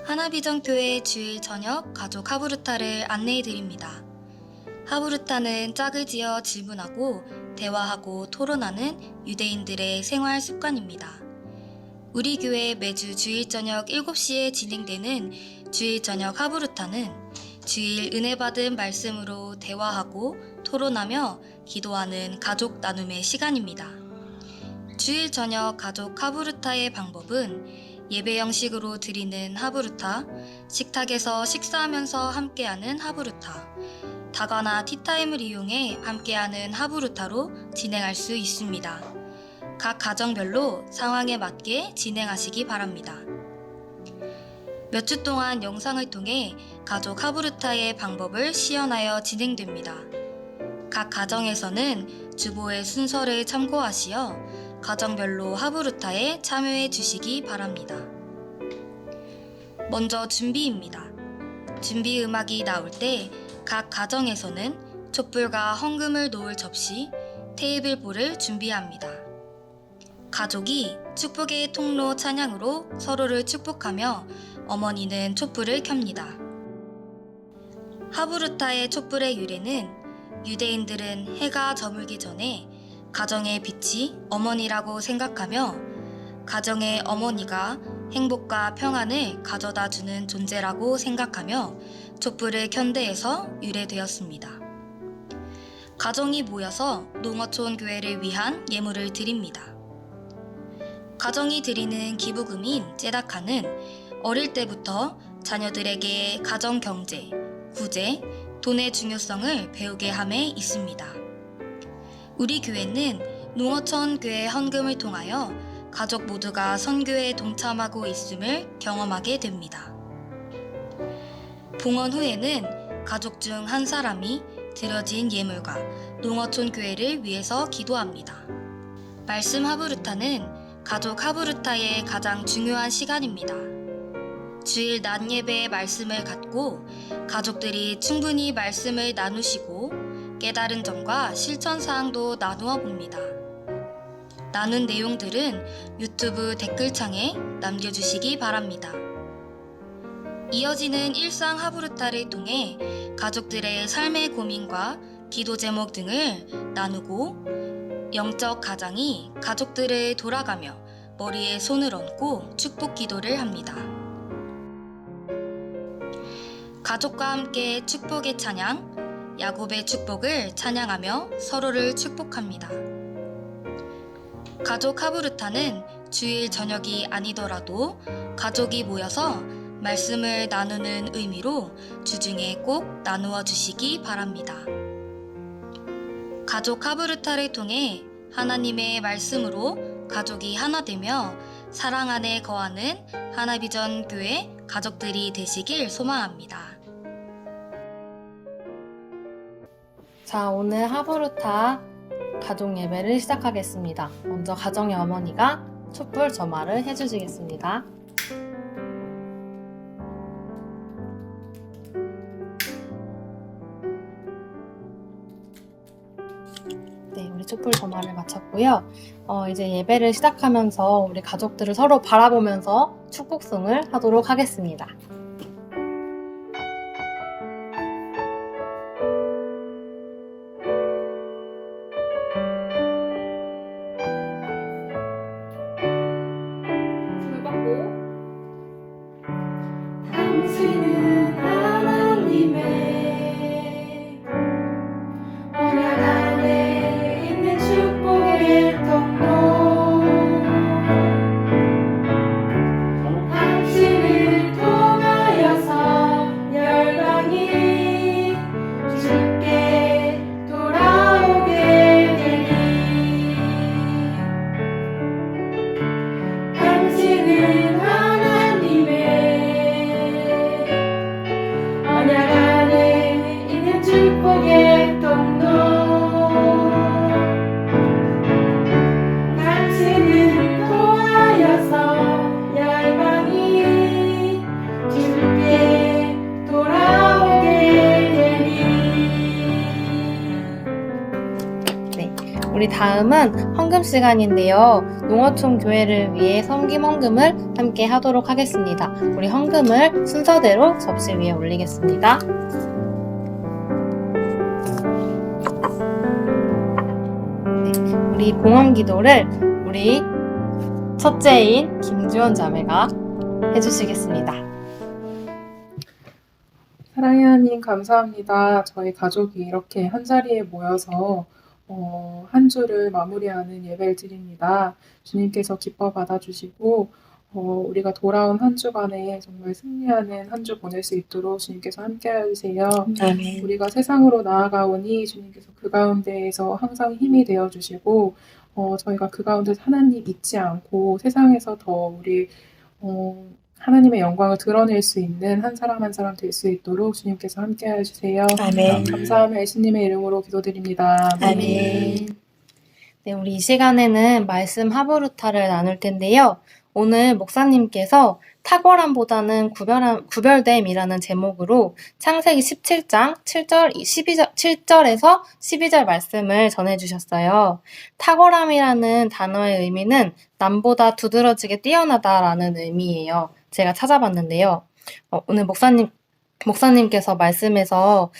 하나비전교회 주일 저녁 가족 하부르타를 안내해 드립니다. 하부르타는 짝을 지어 질문하고 대화하고 토론하는 유대인들의 생활 습관입니다. 우리 교회 매주 주일 저녁 7시에 진행되는 주일 저녁 하부르타는 주일 은혜 받은 말씀으로 대화하고 토론하며 기도하는 가족 나눔의 시간입니다. 주일 저녁 가족 하부르타의 방법은 예배 형식으로 드리는 하부르타, 식탁에서 식사하면서 함께하는 하부르타, 다과나 티타임을 이용해 함께하는 하부르타로 진행할 수 있습니다. 각 가정별로 상황에 맞게 진행하시기 바랍니다. 몇 주 동안 영상을 통해 가족 하부르타의 방법을 시연하여 진행됩니다. 각 가정에서는 주보의 순서를 참고하시어 가정별로 하부르타에 참여해 주시기 바랍니다. 먼저 준비입니다. 준비 음악이 나올 때 각 가정에서는 촛불과 헌금을 놓을 접시, 테이블볼을 준비합니다. 가족이 축복의 통로 찬양으로 서로를 축복하며 어머니는 촛불을 켭니다. 하부르타의 촛불의 유래는 유대인들은 해가 저물기 전에 가정의 빛이 어머니라고 생각하며 가정의 어머니가 행복과 평안을 가져다 주는 존재라고 생각하며 촛불을 켠 데에서 유래되었습니다. 가정이 모여서 농어촌 교회를 위한 예물을 드립니다. 가정이 드리는 기부금인 째다카는 어릴 때부터 자녀들에게 가정 경제, 구제, 돈의 중요성을 배우게 함에 있습니다. 우리 교회는 농어촌 교회 헌금을 통하여 가족 모두가 선교에 동참하고 있음을 경험하게 됩니다. 봉헌 후에는 가족 중 한 사람이 드려진 예물과 농어촌 교회를 위해서 기도합니다. 말씀 하부르타는 가족 하부르타의 가장 중요한 시간입니다. 주일 낮 예배의 말씀을 갖고 가족들이 충분히 말씀을 나누시고 깨달은 점과 실천 사항도 나누어 봅니다. 나눈 내용들은 유튜브 댓글창에 남겨주시기 바랍니다. 이어지는 일상 하부르타를 통해 가족들의 삶의 고민과 기도 제목 등을 나누고 영적 가장이 가족들을 돌아가며 머리에 손을 얹고 축복 기도를 합니다. 가족과 함께 축복의 찬양, 야곱의 축복을 찬양하며 서로를 축복합니다. 가족 하부르타는 주일 저녁이 아니더라도 가족이 모여서 말씀을 나누는 의미로 주중에 꼭 나누어 주시기 바랍니다. 가족 하부르타를 통해 하나님의 말씀으로 가족이 하나 되며 사랑 안에 거하는 하나비전 교회 가족들이 되시길 소망합니다. 자, 오늘 하부르타 가족 예배를 시작하겠습니다. 먼저 가정의 어머니가 촛불 점화를 해주시겠습니다. 네, 우리 촛불 점화를 마쳤고요. 이제 예배를 시작하면서 우리 가족들을 서로 바라보면서 축복송을 하도록 하겠습니다. 당신은 하나님의 언약 안에 있는 축복의 통로 당신을 통하여서 열방이 주께 돌아오게 되니 당신은 언약 안에 있는 축복의 통로 당신을 통하여서 열방이 주께 돌아오게 되니 우리 다음은 헌금 시간인데요. 농어촌 교회를 위해 섬김 헌금을 함께 하도록 하겠습니다. 우리 헌금을 순서대로 접시 위에 올리겠습니다. 네, 우리 봉헌 기도를 우리 첫째인 김주원 자매가 해주시겠습니다. 사랑의 하나님 감사합니다. 저희 가족이 이렇게 한자리에 모여서 한 주를 마무리하는 예배를 드립니다. 주님께서 기뻐 받아주시고 우리가 돌아온 한 주간에 정말 승리하는 한 주 보낼 수 있도록 주님께서 함께해 주세요. 아멘. 우리가 세상으로 나아가오니 주님께서 그 가운데에서 항상 힘이 되어 주시고 저희가 그 가운데서 하나님 잊지 않고 세상에서 더 우리 하나님의 영광을 드러낼 수 있는 한 사람 한 사람 될 수 있도록 주님께서 함께해 주세요. 아멘. 감사하며 예수님의 이름으로 기도드립니다. 아멘. 네, 우리 이 시간에는 말씀 하부루타를 나눌 텐데요. 오늘 목사님께서 탁월함보다는 구별됨이라는 제목으로 창세기 17장 7절에서 12절 말씀을 전해주셨어요. 탁월함이라는 단어의 의미는 남보다 두드러지게 뛰어나다라는 의미예요. 제가 찾아봤는데요. 오늘 목사님께서 말씀에서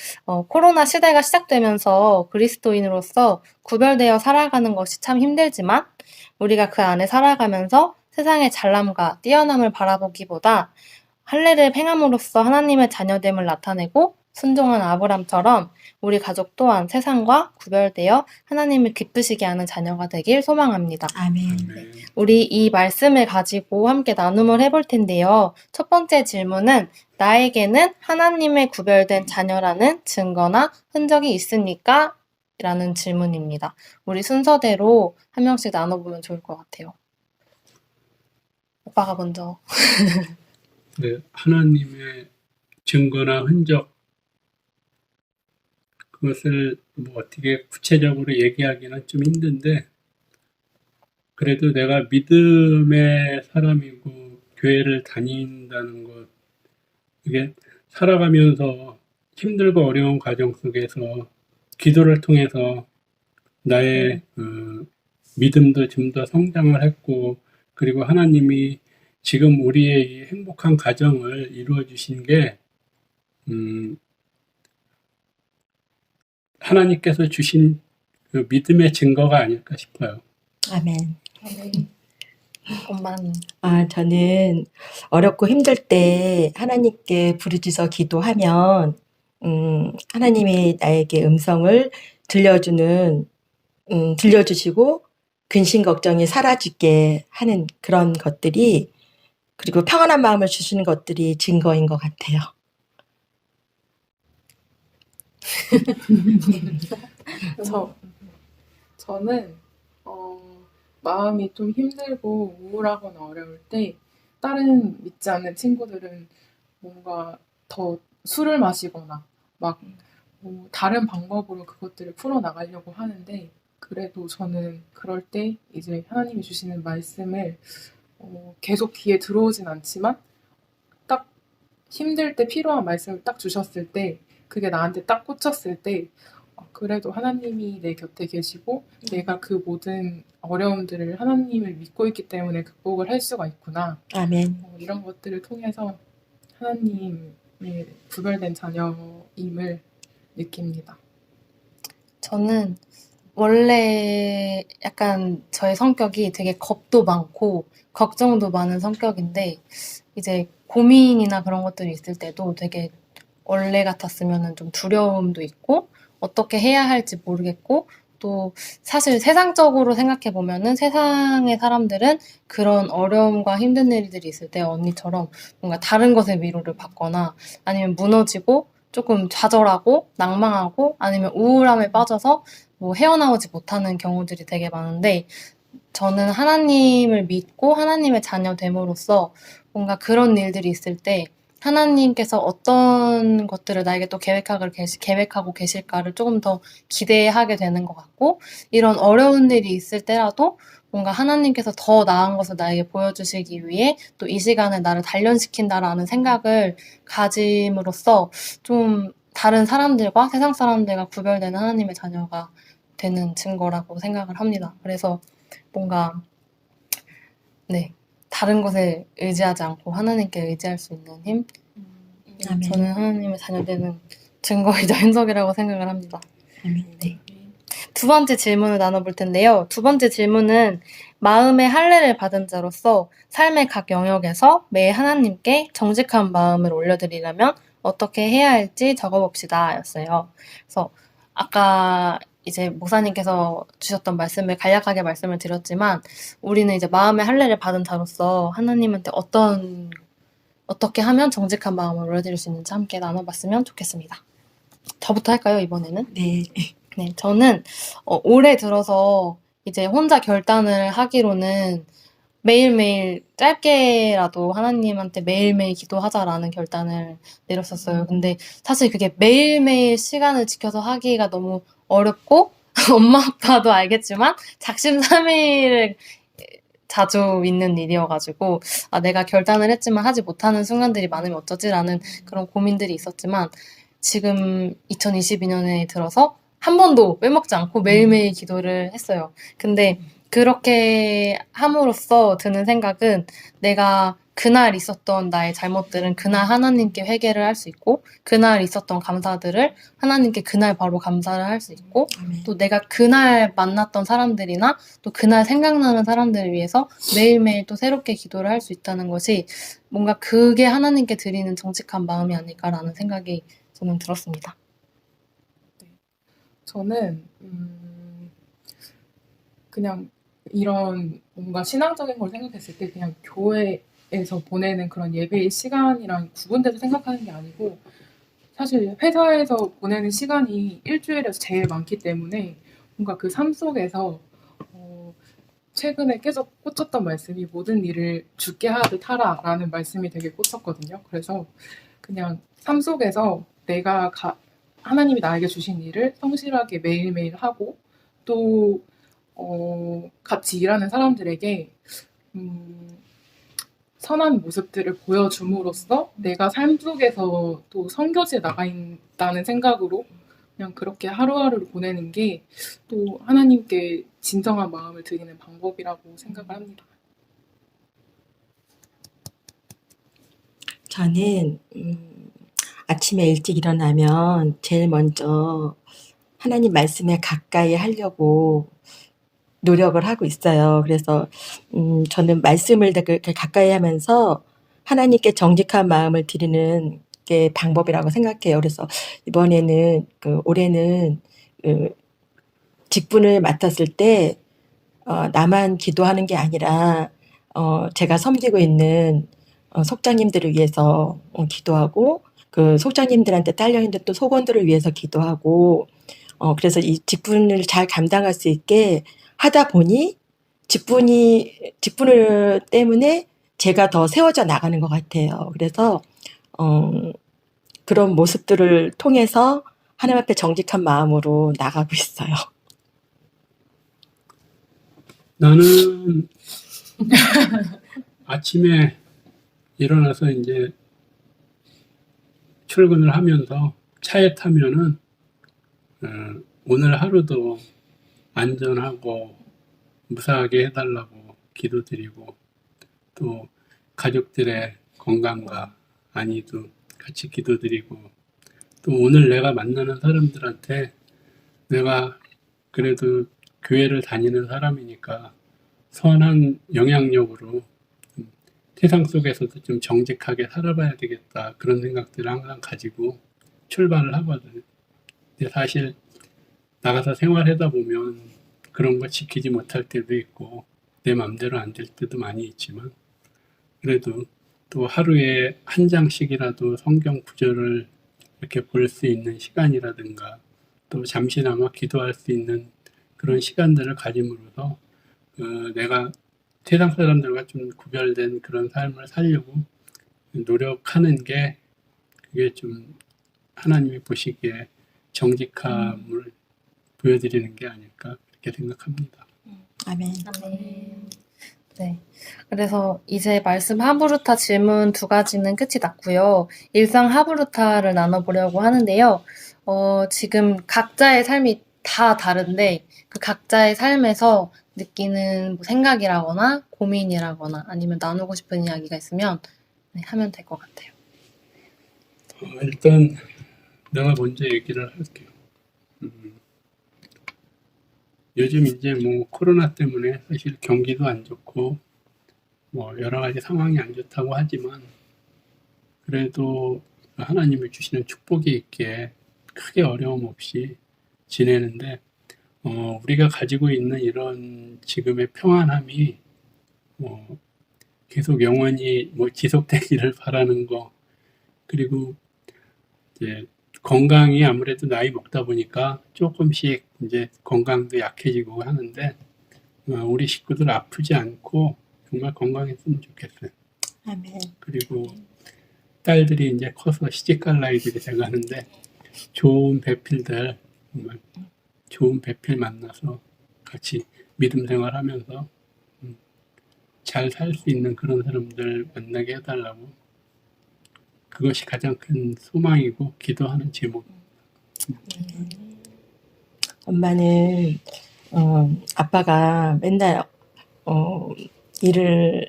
코로나 시대가 시작되면서 그리스도인으로서 구별되어 살아가는 것이 참 힘들지만 우리가 그 안에 살아가면서 세상의 잘남과 뛰어남을 바라보기보다 할례를 행함으로써 하나님의 자녀됨을 나타내고 순종한 아브람처럼 우리 가족 또한 세상과 구별되어 하나님을 기쁘시게 하는 자녀가 되길 소망합니다. 아멘. 우리 이 말씀을 가지고 함께 나눔을 해볼 텐데요. 첫 번째 질문은 나에게는 하나님의 구별된 자녀라는 증거나 흔적이 있습니까? 라는 질문입니다. 우리 순서대로 한 명씩 나눠보면 좋을 것 같아요. 오빠가 먼저. 네, 하나님의 증거나 흔적, 그것을 뭐 어떻게 구체적으로 얘기하기는 좀 힘든데, 그래도 내가 믿음의 사람이고 교회를 다닌다는 것, 이게 살아가면서 힘들고 어려운 과정 속에서 기도를 통해서 나의 믿음도 좀 더 성장을 했고, 그리고 하나님이 지금 우리의 이 행복한 가정을 이루어 주신 게 하나님께서 주신 그 믿음의 증거가 아닐까 싶어요. 아멘. 엄마는. 저는 어렵고 힘들 때 하나님께 부르짖어 기도하면 하나님이 나에게 음성을 들려주시고 근심 걱정이 사라지게 하는 그런 것들이, 그리고 평안한 마음을 주시는 것들이 증거인 것 같아요. 저는 마음이 좀 힘들고 우울하거나 어려울 때 다른 믿지 않는 친구들은 뭔가 더 술을 마시거나 막 다른 방법으로 그것들을 풀어나가려고 하는데, 그래도 저는 그럴 때 이제 하나님이 주시는 말씀을 계속 귀에 들어오진 않지만 딱 힘들 때 필요한 말씀을 딱 주셨을 때, 그게 나한테 딱 꽂혔을 때 그래도 하나님이 내 곁에 계시고 내가 그 모든 어려움들을 하나님을 믿고 있기 때문에 극복을 할 수가 있구나. 아멘. 이런 것들을 통해서 하나님의 구별된 자녀임을 느낍니다. 저는 원래 약간 저의 성격이 되게 겁도 많고 걱정도 많은 성격인데, 이제 고민이나 그런 것들이 있을 때도 되게 원래 같았으면 좀 두려움도 있고 어떻게 해야 할지 모르겠고, 또 사실 세상적으로 생각해 보면은 세상의 사람들은 그런 어려움과 힘든 일들이 있을 때 언니처럼 뭔가 다른 것에 위로를 받거나 아니면 무너지고 조금 좌절하고 낭망하고 아니면 우울함에 빠져서 뭐 헤어나오지 못하는 경우들이 되게 많은데, 저는 하나님을 믿고 하나님의 자녀 됨으로써 뭔가 그런 일들이 있을 때 하나님께서 어떤 것들을 나에게 또 계획하고 계실까를 조금 더 기대하게 되는 것 같고, 이런 어려운 일이 있을 때라도 뭔가 하나님께서 더 나은 것을 나에게 보여주시기 위해 또 이 시간에 나를 단련시킨다라는 생각을 가짐으로써 좀 다른 사람들과 세상 사람들과 구별되는 하나님의 자녀가 되는 증거라고 생각을 합니다. 그래서 뭔가 네, 다른 것에 의지하지 않고 하나님께 의지할 수 있는 힘? 아멘. 저는 하나님의 자녀되는 증거이자 행석이라고 생각을 합니다. 아멘. 네. 두 번째 질문을 나눠볼 텐데요. 두 번째 질문은 마음의 할례를 받은 자로서 삶의 각 영역에서 매일 하나님께 정직한 마음을 올려드리려면 어떻게 해야 할지 적어봅시다 였어요. 그래서 아까 이제 목사님께서 주셨던 말씀을 간략하게 말씀을 드렸지만 우리는 이제 마음의 할례를 받은 자로서 하나님한테 어떻게 하면 정직한 마음을 올려드릴 수 있는지 함께 나눠봤으면 좋겠습니다. 저부터 할까요, 이번에는? 네. 네, 저는 올해 들어서 이제 혼자 결단을 하기로는 매일매일 짧게라도 하나님한테 매일매일 기도하자라는 결단을 내렸었어요. 근데 사실 그게 매일매일 시간을 지켜서 하기가 너무 어렵고 엄마 아빠도 알겠지만 작심삼일을 자주 있는 일이어가지고 내가 결단을 했지만 하지 못하는 순간들이 많으면 어쩌지라는 그런 고민들이 있었지만 지금 2022년에 들어서 한 번도 빼먹지 않고 매일매일 기도를 했어요. 근데 그렇게 함으로써 드는 생각은 내가 그날 있었던 나의 잘못들은 그날 하나님께 회개를 할 수 있고 그날 있었던 감사들을 하나님께 그날 바로 감사를 할 수 있고 아멘. 또 내가 그날 만났던 사람들이나 또 그날 생각나는 사람들을 위해서 매일매일 또 새롭게 기도를 할 수 있다는 것이 뭔가 그게 하나님께 드리는 정직한 마음이 아닐까라는 생각이 저는 들었습니다. 저는 그냥 이런 뭔가 신앙적인 걸 생각했을 때 그냥 교회에서 보내는 그런 예배의 시간이랑 구분돼서 생각하는 게 아니고 사실 회사에서 보내는 시간이 일주일에서 제일 많기 때문에 뭔가 그 삶 속에서 최근에 계속 꽂혔던 말씀이 모든 일을 주께 하듯 하라라는 말씀이 되게 꽂혔거든요. 그래서 그냥 삶 속에서 내가 하나님이 나에게 주신 일을 성실하게 매일매일 하고 또 같이 일하는 사람들에게 선한 모습들을 보여줌으로써 내가 삶 속에서 또 선교지에 나가 있다는 생각으로 그냥 그렇게 하루하루를 보내는 게 또 하나님께 진정한 마음을 드리는 방법이라고 생각을 합니다. 저는 아침에 일찍 일어나면 제일 먼저 하나님 말씀에 가까이 하려고 노력을 하고 있어요. 그래서 저는 말씀을 되게 가까이 하면서 하나님께 정직한 마음을 드리는 게 방법이라고 생각해요. 그래서 이번에는 올해는 직분을 맡았을 때 나만 기도하는 게 아니라 제가 섬기고 있는 속장님들을 위해서 기도하고 그 속장님들한테 딸려있는 또 속원들을 위해서 기도하고 그래서 이 직분을 잘 감당할 수 있게 하다 보니 직분을 때문에 제가 더 세워져 나가는 것 같아요. 그래서 그런 모습들을 통해서 하나님 앞에 정직한 마음으로 나가고 있어요. 나는 아침에 일어나서 이제 출근을 하면서 차에 타면은 오늘 하루도 안전하고 무사하게 해달라고 기도드리고 또 가족들의 건강과 안위도 같이 기도드리고 또 오늘 내가 만나는 사람들한테 내가 그래도 교회를 다니는 사람이니까 선한 영향력으로 세상 속에서도 좀 정직하게 살아봐야 되겠다 그런 생각들을 항상 가지고 출발을 하거든. 근데 사실 나가서 생활하다 보면 그런 거 지키지 못할 때도 있고 내 맘대로 안 될 때도 많이 있지만 그래도 또 하루에 한 장씩이라도 성경 구절을 이렇게 볼 수 있는 시간이라든가 또 잠시나마 기도할 수 있는 그런 시간들을 가짐으로써 내가 세상 사람들과 좀 구별된 그런 삶을 살려고 노력하는 게 그게 좀 하나님이 보시기에 정직함을 보여드리는 게 아닐까 그렇게 생각합니다. 아멘. 네. 그래서 이제 말씀 하브루타 질문 2가지는 끝이 났고요. 일상 하브루타를 나눠보려고 하는데요. 지금 각자의 삶이 다 다른데 그 각자의 삶에서 느끼는 뭐 생각이라거나 고민이라거나 아니면 나누고 싶은 이야기가 있으면 네, 하면 될 것 같아요. 일단 내가 먼저 얘기를 할게요. 요즘 이제 뭐 코로나 때문에 사실 경기도 안 좋고 뭐 여러 가지 상황이 안 좋다고 하지만 그래도 하나님이 주시는 축복이 있게 크게 어려움 없이 지내는데 우리가 가지고 있는 이런 지금의 평안함이 계속 영원히 뭐 지속되기를 바라는 거, 그리고 이제 건강이 아무래도 나이 먹다 보니까 조금씩 이제 건강도 약해지고 하는데 우리 식구들 아프지 않고 정말 건강했으면 좋겠어요. 아멘. 그리고 딸들이 이제 커서 시집갈 나이들이 돼가는데 좋은 배필들, 정말 좋은 배필 만나서 같이 믿음 생활하면서 잘 살 수 있는 그런 사람들 만나게 해달라고, 그것이 가장 큰 소망이고 기도하는 제목. 엄마는 아빠가 맨날 일을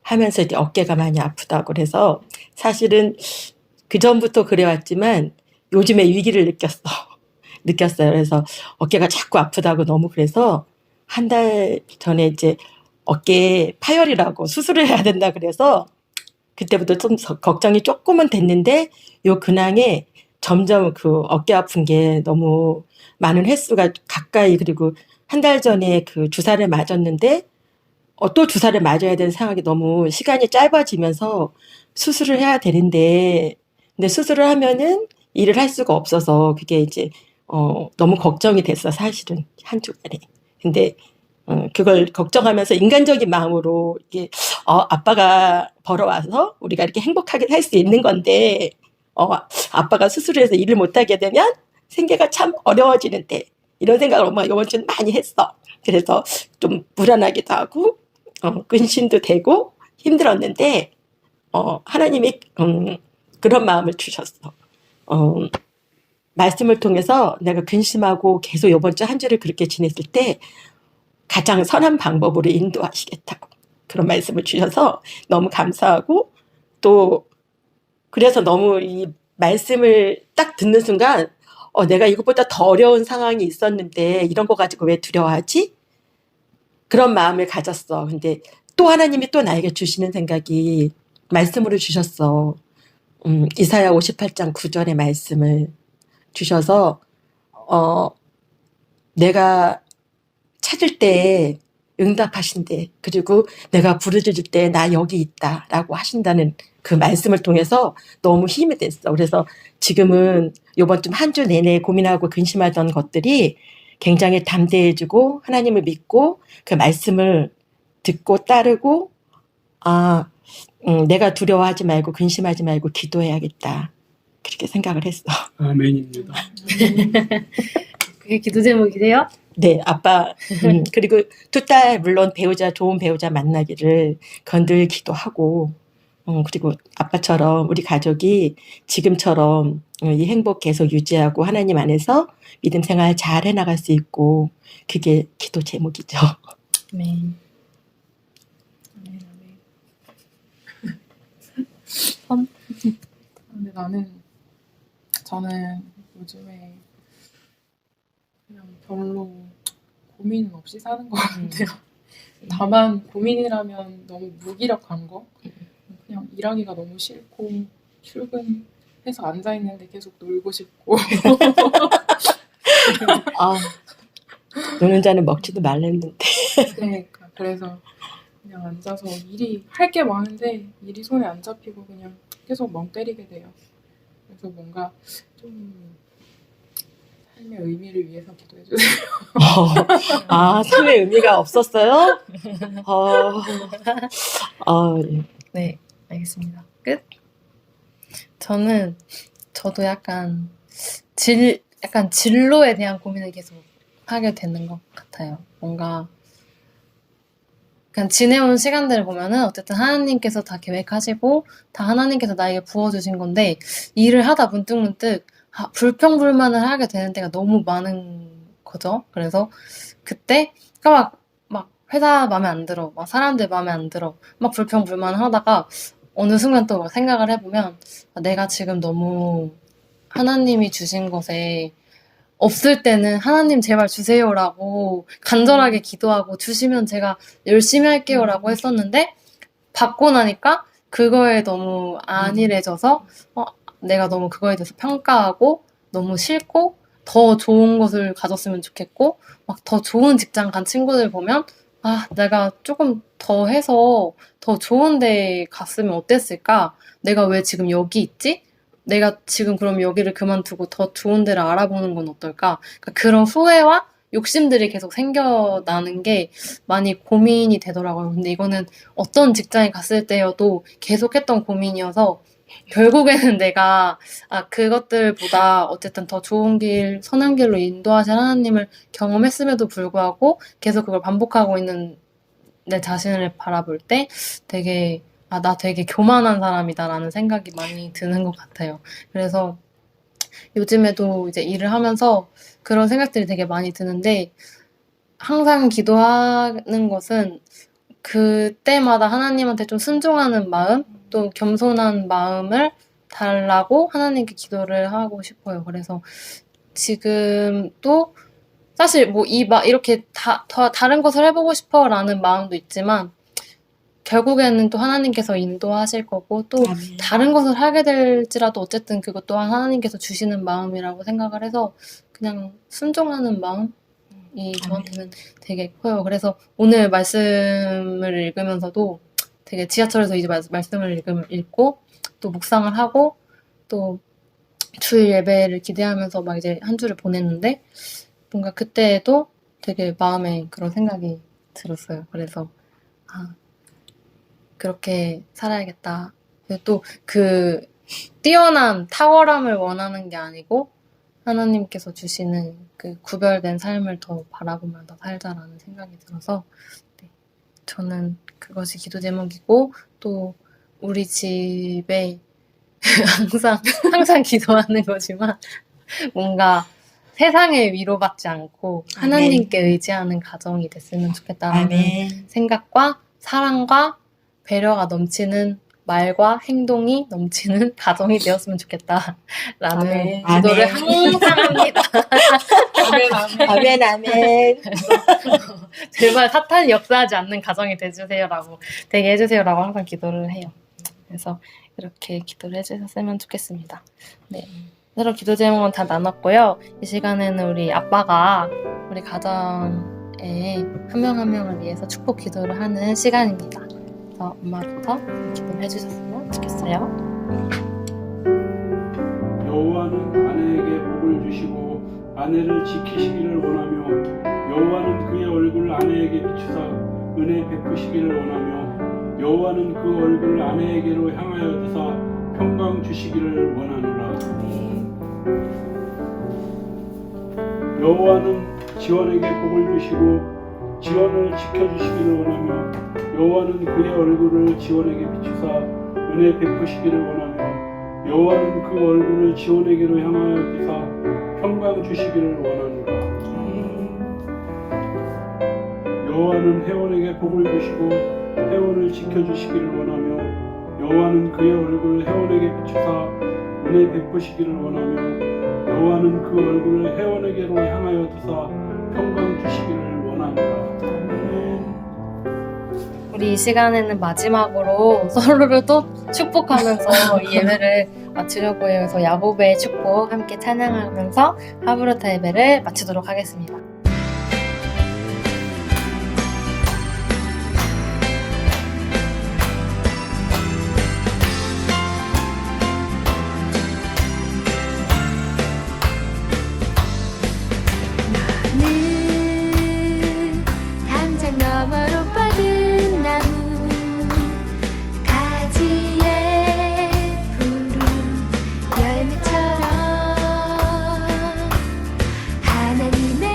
하면서 이제 어깨가 많이 아프다고 그래서 사실은 그 전부터 그래왔지만 요즘에 위기를 느꼈어요. 그래서 어깨가 자꾸 아프다고 너무 그래서 한 달 전에 이제 어깨 파열이라고 수술을 해야 된다 그래서 그때부터 좀 걱정이 조금은 됐는데 요 근황에 점점 그 어깨 아픈 게 너무 많은 횟수가 가까이, 그리고 한 달 전에 그 주사를 맞았는데 또 주사를 맞아야 되는 상황이 너무 시간이 짧아지면서 수술을 해야 되는데, 근데 수술을 하면은 일을 할 수가 없어서 그게 이제 너무 걱정이 됐어, 사실은 한 주간에. 근데 그걸 걱정하면서 인간적인 마음으로 이게 아빠가 벌어와서 우리가 이렇게 행복하게 살 수 있는 건데 아빠가 수술을 해서 일을 못하게 되면 생계가 참 어려워지는데, 이런 생각을 엄마 이번 주는 많이 했어. 그래서 좀 불안하기도 하고 근심도 되고 힘들었는데 하나님이 그런 마음을 주셨어. 말씀을 통해서 내가 근심하고 계속 이번 주 한 주를 그렇게 지냈을 때 가장 선한 방법으로 인도하시겠다고 그런 말씀을 주셔서 너무 감사하고, 또 그래서 너무 이 말씀을 딱 듣는 순간 내가 이것보다 더 어려운 상황이 있었는데 이런 거 가지고 왜 두려워하지? 그런 마음을 가졌어. 근데 또 하나님이 또 나에게 주시는 생각이 말씀으로 주셨어. 이사야 58장 9절의 말씀을 주셔서 내가 찾을 때 응답하신대. 그리고 내가 부르짖을 때 나 여기 있다라고 하신다는 그 말씀을 통해서 너무 힘이 됐어. 그래서 지금은 이번 좀 한 주 내내 고민하고 근심하던 것들이 굉장히 담대해지고 하나님을 믿고 그 말씀을 듣고 따르고 내가 두려워하지 말고 근심하지 말고 기도해야겠다. 그렇게 생각을 했어. 아멘입니다. 그게 기도 제목이세요? 네, 아빠. 그리고 두 딸 물론 좋은 배우자 만나기를 늘 기도하고, 그리고 아빠처럼 우리 가족이 지금처럼 이 행복 계속 유지하고 하나님 안에서 믿음 생활 잘 해나갈 수 있고, 그게 기도 제목이죠. 네. 근데 저는 요즘에 그냥 별로 고민 없이 사는 것 같아요. 다만 고민이라면 너무 무기력한 거, 그냥 일하기가 너무 싫고 출근해서 앉아 있는데 계속 놀고 싶고. 노는 자는 먹지도 말랬는데. 그러니까 그래서 그냥 앉아서 할 게 많은데 일이 손에 안 잡히고 그냥 계속 멍 때리게 돼요. 그래서 뭔가 좀 삶의 의미를 위해서 기도해 주세요. 삶의 의미가 없었어요? 네, 알겠습니다. 끝. 저도 약간 진로에 대한 고민을 계속 하게 되는 것 같아요. 뭔가 그냥 지내온 시간들을 보면은 어쨌든 하나님께서 다 계획하시고 다 하나님께서 나에게 부어주신 건데 일을 하다 문득 불평불만을 하게 되는 때가 너무 많은 거죠. 그래서 그때 그러니까 막 회사 마음에 안 들어, 막 사람들 마음에 안 들어, 막 불평불만 하다가 어느 순간 또 막 생각을 해보면 내가 지금 너무 하나님이 주신 것에 없을 때는 하나님 제발 주세요라고 간절하게 기도하고 주시면 제가 열심히 할게요라고 했었는데 받고 나니까 그거에 너무 안일해져서 내가 너무 그거에 대해서 평가하고 너무 싫고 더 좋은 것을 가졌으면 좋겠고 막 더 좋은 직장 간 친구들 보면 내가 조금 더 해서 더 좋은 데 갔으면 어땠을까? 내가 왜 지금 여기 있지? 내가 지금 그럼 여기를 그만두고 더 좋은 데를 알아보는 건 어떨까? 그러니까 그런 후회와 욕심들이 계속 생겨나는 게 많이 고민이 되더라고요. 근데 이거는 어떤 직장에 갔을 때여도 계속했던 고민이어서 결국에는 내가 그것들보다 어쨌든 더 좋은 길, 선한 길로 인도하신 하나님을 경험했음에도 불구하고 계속 그걸 반복하고 있는 내 자신을 바라볼 때 되게 나 되게 교만한 사람이다라는 생각이 많이 드는 것 같아요. 그래서 요즘에도 이제 일을 하면서 그런 생각들이 되게 많이 드는데 항상 기도하는 것은 그때마다 하나님한테 좀 순종하는 마음, 또 겸손한 마음을 달라고 하나님께 기도를 하고 싶어요. 그래서 지금도 사실 뭐 이렇게 더 다른 것을 해보고 싶어라는 마음도 있지만 결국에는 또 하나님께서 인도하실 거고 또 아멘. 다른 것을 하게 될지라도 어쨌든 그것 또한 하나님께서 주시는 마음이라고 생각을 해서 그냥 순종하는 마음이 저한테는 되게 커요. 그래서 오늘 말씀을 읽으면서도 되게 지하철에서 이제 말씀을 읽고 또 묵상을 하고 또 주일 예배를 기대하면서 막 이제 한 주를 보냈는데 뭔가 그때도 되게 마음에 그런 생각이 들었어요. 그래서 그렇게 살아야겠다. 또 그 뛰어난 탁월함을 원하는 게 아니고 하나님께서 주시는 그 구별된 삶을 더 바라보면서 살자라는 생각이 들어서 저는 그것이 기도 제목이고 또 우리 집에 항상 기도하는 거지만 뭔가 세상에 위로받지 않고 하나님께 의지하는 가정이 됐으면 좋겠다라는 아멘. 생각과 사랑과 배려가 넘치는 말과 행동이 넘치는 가정이 되었으면 좋겠다라는 아멘. 기도를 아멘. 항상 합니다. 아멘. 아멘. 제발 사탄이 역사하지 않는 가정이 되게 해주세요라고 항상 기도를 해요. 그래서 이렇게 기도를 해주셨으면 좋겠습니다. 네. 서로 기도 제목은 다 나눴고요. 이 시간에는 우리 아빠가 우리 가정에 한 명 한 명을 위해서 축복 기도를 하는 시간입니다. 그래서 엄마부터 기도를 해주셨으면 좋겠어요. 여호와는 아내에게 복을 주시고 아내를 지키시기를 원하며 여호와는 그의 얼굴을 아내에게 비추사 은혜 베푸시기를 원하며 여호와는 그 얼굴을 아내에게로 향하여 두사 평강 주시기를 원하노라. 여호와는 지원에게 복을 주시고 지원을 지켜주시기를 원하며 여호와는 그의 얼굴을 지원에게 비추사 은혜 베푸시기를 원하며 여호와는 그 얼굴을 지원에게로 향하여 두사 평강 주시기를 원하노라. 여호와는 회원에게 복을 주시고 회원을 지켜주시기를 원하며 여호와는 그의 얼굴을 회원에게 비추사 은혜 베푸시기를 원하며 여호와는 그 얼굴을 회원에게로 향하여 두사 평강 주시기를 원하노라. 우리 이 시간에는 마지막으로 서로를 또 축복하면서 이 예배를 마치려고 해요. 그래서 야곱의 축복 함께 찬양하면서 하브르타 예배를 마치도록 하겠습니다. 당장 너머로 뻗은 나무 가지에 푸른 열매처럼 하나님의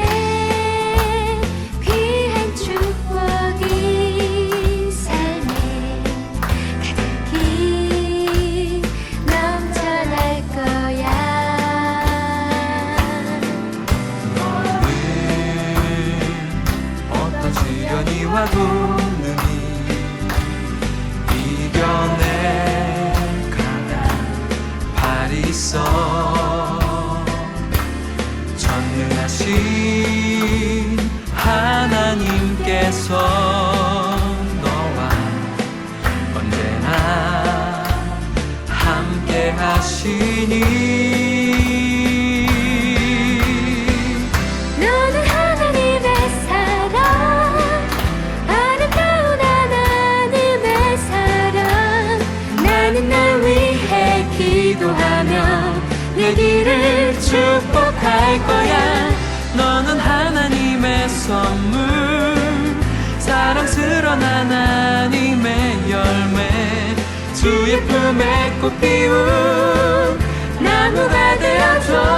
곳에서 너와 언제나 함께 하시니 너는 하나님의 사랑 아름다운 하나님의 사랑 나는 널 위해 기도하며 내 길을 축복할 거야 너는 하나님의 선물 사랑스러운 하나님의 열매 주의 품에 꽃 피운 나무가 되어줘